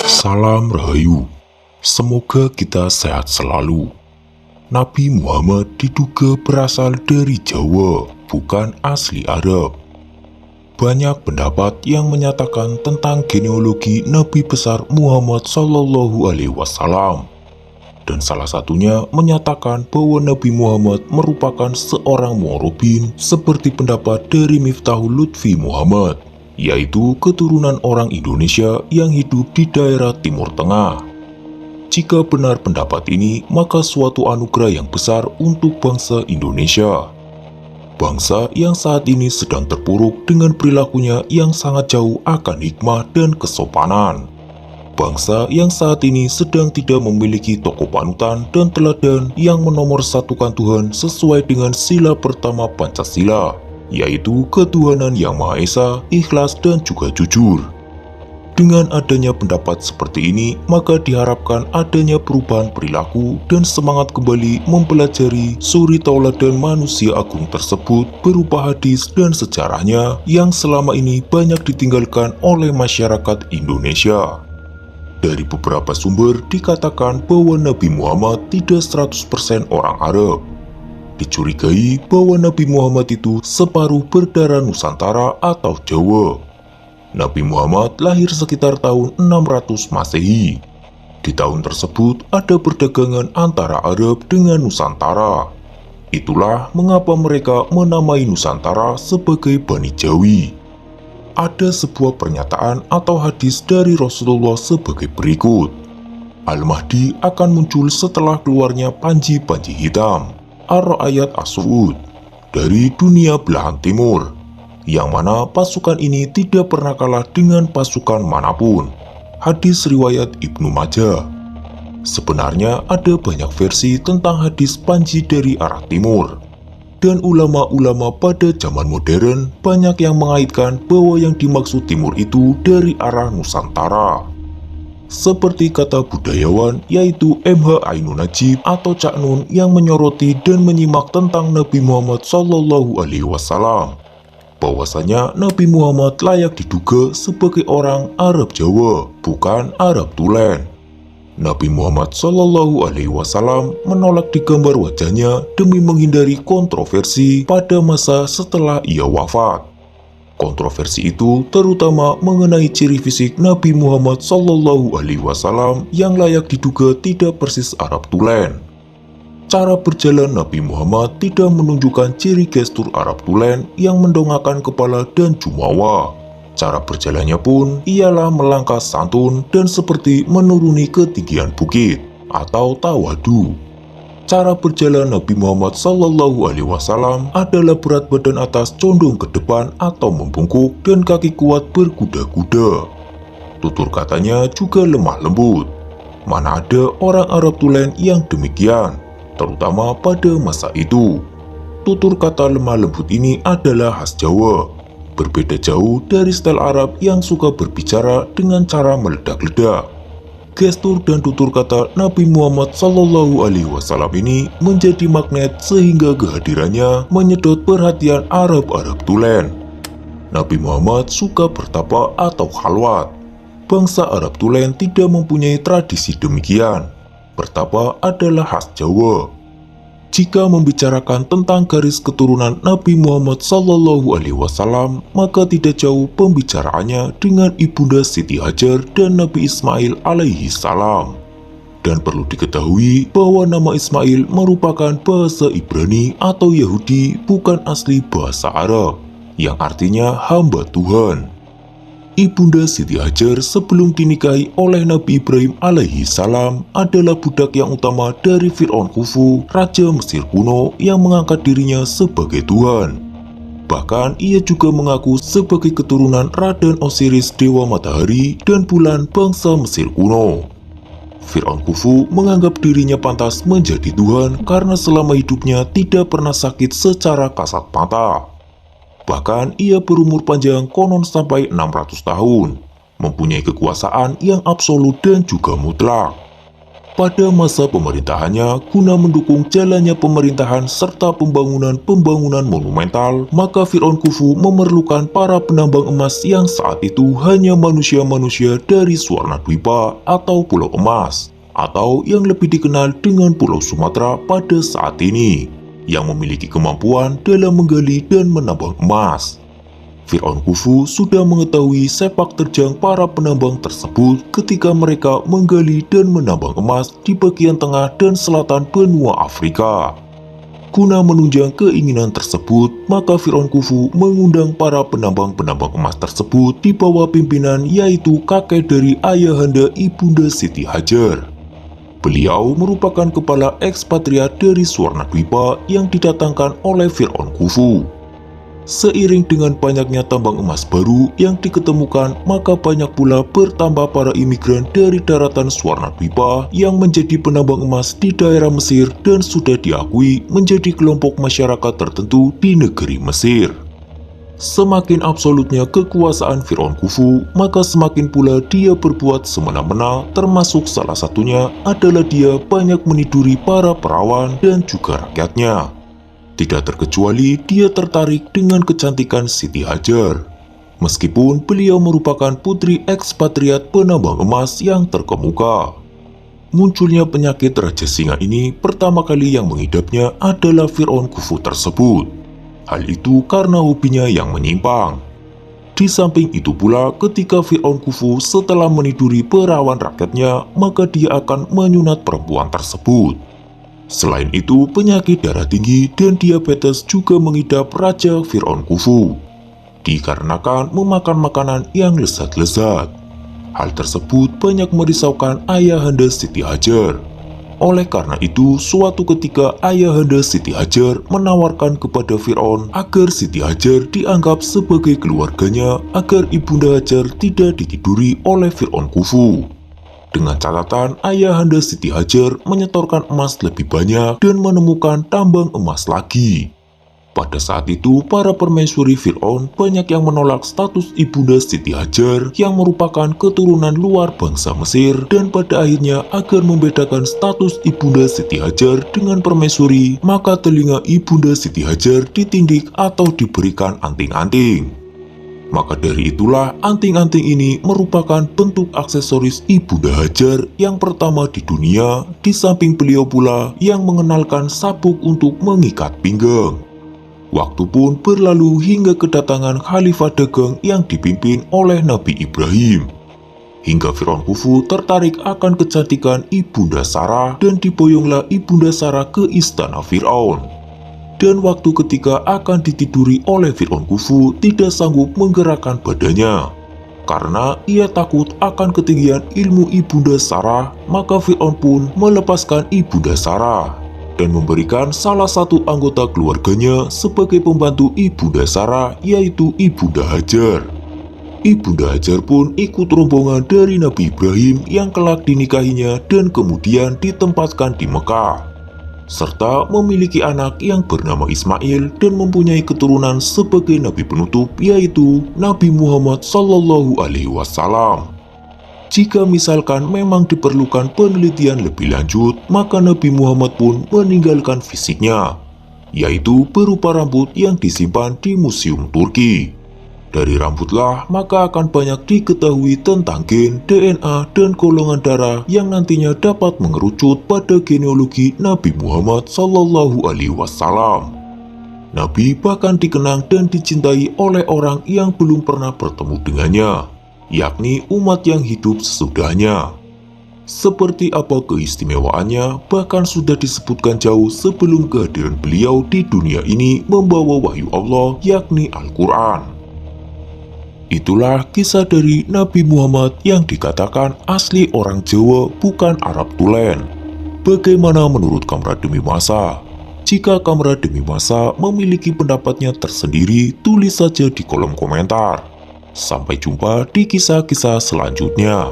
Salam Rahayu, semoga kita sehat selalu. Nabi Muhammad diduga berasal dari Jawa, bukan asli Arab. Banyak pendapat yang menyatakan tentang genealogi Nabi besar Muhammad Sallallahu Alaihi Wasallam. Dan salah satunya menyatakan bahwa Nabi Muhammad merupakan seorang mu'arrabin seperti pendapat dari Miftahul Lutfi Muhammad, yaitu keturunan orang Indonesia yang hidup di daerah Timur Tengah. Jika benar pendapat ini, maka suatu anugerah yang besar untuk bangsa Indonesia. Bangsa yang saat ini sedang terpuruk dengan perilakunya yang sangat jauh akan hikmah dan kesopanan. Bangsa yang saat ini sedang tidak memiliki tokoh panutan dan teladan yang menomorsatukan Tuhan sesuai dengan sila pertama Pancasila, yaitu ketuhanan yang Maha Esa, ikhlas dan juga jujur. Dengan adanya pendapat seperti ini, maka diharapkan adanya perubahan perilaku dan semangat kembali mempelajari suri tauladan manusia agung tersebut berupa hadis dan sejarahnya yang selama ini banyak ditinggalkan oleh masyarakat Indonesia. Dari beberapa sumber dikatakan bahwa Nabi Muhammad tidak 100% orang Arab. Dicurigai bahwa Nabi Muhammad itu separuh berdarah Nusantara atau Jawa. Nabi Muhammad lahir sekitar tahun 600 Masehi. Di tahun tersebut ada perdagangan antara Arab dengan Nusantara. Itulah mengapa mereka menamai Nusantara sebagai Bani Jawi. Ada sebuah pernyataan atau hadis dari Rasulullah sebagai berikut. Al-Mahdi akan muncul setelah keluarnya panji-panji hitam, Ar-Ra'ayat As-Su'ud, dari dunia belahan timur, yang mana pasukan ini tidak pernah kalah dengan pasukan manapun. Hadis riwayat Ibnu Majah. Sebenarnya ada banyak versi tentang hadis panji dari arah timur. Dan ulama-ulama pada zaman modern banyak yang mengaitkan bahwa yang dimaksud timur itu dari arah Nusantara. Seperti kata budayawan yaitu M.H. Ainun Najib atau Cak Nun yang menyoroti dan menyimak tentang Nabi Muhammad Sallallahu Alaihi Wasallam, bahwasanya Nabi Muhammad layak diduga sebagai orang Arab Jawa, bukan Arab Tulen. Nabi Muhammad Shallallahu Alaihi Wasallam menolak digambar wajahnya demi menghindari kontroversi pada masa setelah ia wafat. Kontroversi itu terutama mengenai ciri fisik Nabi Muhammad Shallallahu Alaihi Wasallam yang layak diduga tidak persis Arab Tulen. Cara berjalan Nabi Muhammad tidak menunjukkan ciri gestur Arab Tulen yang mendongakkan kepala dan jumawa. Cara berjalannya pun ialah melangkah santun dan seperti menuruni ketinggian bukit atau tawadu. Cara berjalan Nabi Muhammad Sallallahu Alaihi Wasallam adalah berat badan atas condong ke depan atau membungkuk dan kaki kuat berkuda-kuda. Tutur katanya juga lemah lembut. Mana ada orang Arab Tulen yang demikian, terutama pada masa itu. Tutur kata lemah lembut ini adalah khas Jawa. Berbeda jauh dari style Arab yang suka berbicara dengan cara meledak-ledak. Gestur dan tutur kata Nabi Muhammad Sallallahu Alaihi Wasallam ini menjadi magnet sehingga kehadirannya menyedot perhatian Arab-Arab Tulen. Nabi Muhammad suka bertapa atau khalwat. Bangsa Arab Tulen tidak mempunyai tradisi demikian. Bertapa adalah khas Jawa. Jika membicarakan tentang garis keturunan Nabi Muhammad Sallallahu Alaihi Wasallam, maka tidak jauh pembicaraannya dengan Ibunda Siti Hajar dan Nabi Ismail alaihi salam. Dan perlu diketahui bahwa nama Ismail merupakan bahasa Ibrani atau Yahudi, bukan asli bahasa Arab, yang artinya hamba Tuhan. Ibunda Siti Hajar sebelum dinikahi oleh Nabi Ibrahim alaihi salam adalah budak yang utama dari Fir'aun Khufu, Raja Mesir kuno yang mengangkat dirinya sebagai Tuhan. Bahkan ia juga mengaku sebagai keturunan Raden Osiris, dewa matahari dan bulan bangsa Mesir kuno. Fir'aun Khufu menganggap dirinya pantas menjadi Tuhan karena selama hidupnya tidak pernah sakit secara kasat mata. Bahkan ia berumur panjang konon sampai 600 tahun, mempunyai kekuasaan yang absolut dan juga mutlak. pada masa pemerintahannya guna mendukung jalannya pemerintahan serta pembangunan monumental, maka Fir'aun Khufu memerlukan para penambang emas yang saat itu hanya manusia-manusia dari Suwarnadwipa atau Pulau Emas, atau yang lebih dikenal dengan Pulau Sumatera pada saat ini, yang memiliki kemampuan dalam menggali dan menambang emas. Fir'aun Khufu sudah mengetahui sepak terjang para penambang tersebut ketika mereka menggali dan menambang emas di bagian tengah dan selatan benua Afrika. Guna menunjang keinginan tersebut, maka Fir'aun Khufu mengundang para penambang-penambang emas tersebut di bawah pimpinan yaitu kakek dari ayahanda Ibunda Siti Hajar. Beliau merupakan kepala ekspatriat dari Suwarnadwipa yang didatangkan oleh Fir'aun Khufu. Seiring dengan banyaknya tambang emas baru yang diketemukan, maka banyak pula bertambah para imigran dari daratan Suwarnadwipa yang menjadi penambang emas di daerah Mesir dan sudah diakui menjadi kelompok masyarakat tertentu di negeri Mesir. Semakin absolutnya kekuasaan Fir'aun Khufu, maka semakin pula dia berbuat semena-mena, termasuk salah satunya adalah dia banyak meniduri para perawan dan juga rakyatnya. Tidak terkecuali dia tertarik dengan kecantikan Siti Hajar. Meskipun beliau merupakan putri ekspatriat penambang emas yang terkemuka. Munculnya penyakit Raja Singa ini pertama kali yang mengidapnya adalah Fir'aun Khufu tersebut. Hal itu karena hobinya yang menyimpang. Di samping itu pula ketika Fir'aun Khufu setelah meniduri perawan rakyatnya, maka dia akan menyunat perempuan tersebut. Selain itu, penyakit darah tinggi dan diabetes juga mengidap Raja Fir'aun Khufu, dikarenakan memakan makanan yang lezat-lezat. Hal tersebut banyak merisaukan ayahanda Siti Hajar. Oleh karena itu, suatu ketika ayahanda Siti Hajar menawarkan kepada Fir'aun agar Siti Hajar dianggap sebagai keluarganya agar Ibunda Hajar tidak ditiduri oleh Fir'aun Khufu. Dengan catatan ayahanda Siti Hajar menyetorkan emas lebih banyak dan menemukan tambang emas lagi. Pada saat itu, para permaisuri Fir'aun banyak yang menolak status Ibunda Siti Hajar yang merupakan keturunan luar bangsa Mesir, dan pada akhirnya agar membedakan status Ibunda Siti Hajar dengan permaisuri, maka telinga Ibunda Siti Hajar ditindik atau diberikan anting-anting. Maka dari itulah anting-anting ini merupakan bentuk aksesoris Ibunda Hajar yang pertama di dunia, di samping beliau pula yang mengenalkan sabuk untuk mengikat pinggang. Waktu pun berlalu hingga kedatangan Khalifah dagang yang dipimpin oleh Nabi Ibrahim. Hingga Fir'aun Khufu tertarik akan kecantikan Ibunda Sarah dan diboyonglah Ibunda Sarah ke istana Fir'aun. Dan waktu ketika akan ditiduri oleh Fir'aun Khufu tidak sanggup menggerakkan badannya. Karena ia takut akan ketinggian ilmu Ibunda Sarah, maka Fir'aun pun melepaskan Ibunda Sarah dan memberikan salah satu anggota keluarganya sebagai pembantu Ibunda Sarah, yaitu Ibunda Hajar. Ibunda Hajar pun ikut rombongan dari Nabi Ibrahim yang kelak dinikahinya dan kemudian ditempatkan di Mekah, serta memiliki anak yang bernama Ismail dan mempunyai keturunan sebagai nabi penutup, yaitu Nabi Muhammad SAW. Jika misalkan memang diperlukan penelitian lebih lanjut, maka Nabi Muhammad pun meninggalkan fisiknya, yaitu berupa rambut yang disimpan di Museum Turki. Dari rambutlah maka akan banyak diketahui tentang gen, DNA, dan golongan darah yang nantinya dapat mengerucut pada genealogi Nabi Muhammad SAW. Nabi bahkan dikenang dan dicintai oleh orang yang belum pernah bertemu dengannya, yakni umat yang hidup sesudahnya. Seperti apa keistimewaannya, bahkan sudah disebutkan jauh sebelum kehadiran beliau di dunia ini membawa wahyu Allah, yakni Al-Quran. Itulah kisah dari Nabi Muhammad yang dikatakan asli orang Jawa, bukan Arab tulen. Bagaimana menurut Kamrademi Masa? Jika Kamrademi Masa memiliki pendapatnya tersendiri, tulis saja di kolom komentar. Sampai jumpa di kisah-kisah selanjutnya.